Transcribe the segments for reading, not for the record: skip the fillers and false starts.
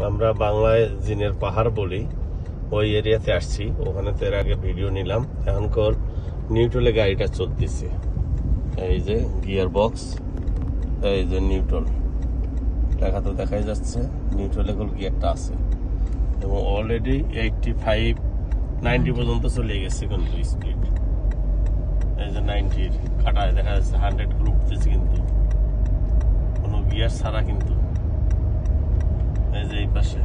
আমরা বাংলায় জিনের পাহাড় বলি, ওই এরিয়াতে আসছি। ওখানে তো এর আগে ভিডিও নিলাম। এখনকার নিউট্রালে গাড়িটা চলতেছে। এই যে গিয়ার বক্স, এই যে নিউট্রাল লেখা তো দেখাই যাচ্ছে। নিউট্রালে গিয়ারটা আছে এবং অলরেডি 85-90 পর্যন্ত চলে গেছে কিন্তু স্পিড। এই যে 90 কাটায় দেখা যাচ্ছে 100 করে উঠতেছে কিন্তু কোনো গিয়ার ছাড়া কিন্তু। এই যে এই পাশে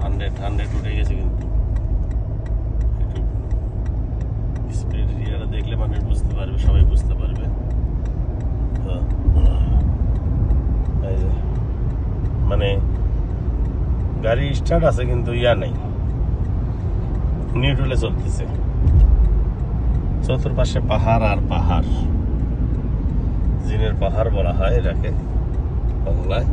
100 উঠে গেছে কিন্তু। একটু স্পিড ইয়াটা দেখলে মানুষ বুঝতে পারবে, সবাই বুঝতে পারবে। এই যে মানে গাড়ি স্টার্ট আছে কিন্তু ইয়া নাই, নিউট্রালে চলতেছে। চতুর্পাশে পাহাড় আর পাহাড়, জিনের পাহাড় বলা হয় এটাকে বাংলায়।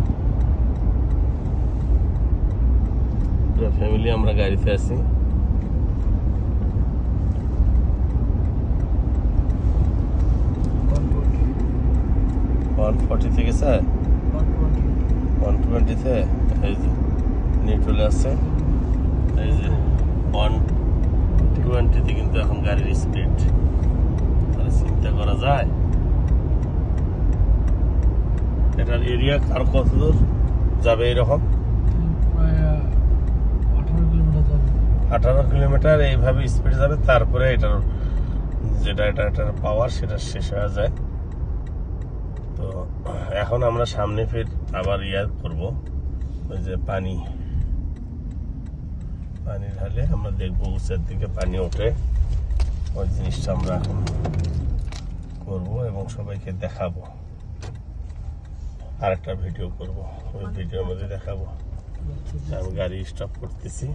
ফ্যামিলি আমরা গাড়িতে আছি। থেকে স্যার 120-তে এই যে নিউট্রালে আছে। এই যে 120-তে কিন্তু এখন গাড়ির স্পিড, তাহলে চিন্তা করা যায় এটার এরিয়া আর কত দূর যাবে। এরকম 18 কিলোমিটার এইভাবে স্পিড যাবে। তারপরে এটার এটার পাওয়ার সেটা শেষ হয়ে যায়। তো এখন আমরা সামনে ফের আবার করব। ওই যে পানি ঢালে আমরা দেখবো উঁচের দিকে পানি ওঠে। ওই জিনিসটা আমরা এখন করবো এবং সবাইকে দেখাবো। আরেকটা ভিডিও করব, ওই ভিডিওর মধ্যে দেখাবো। আমি গাড়ি স্টপ করতেছি।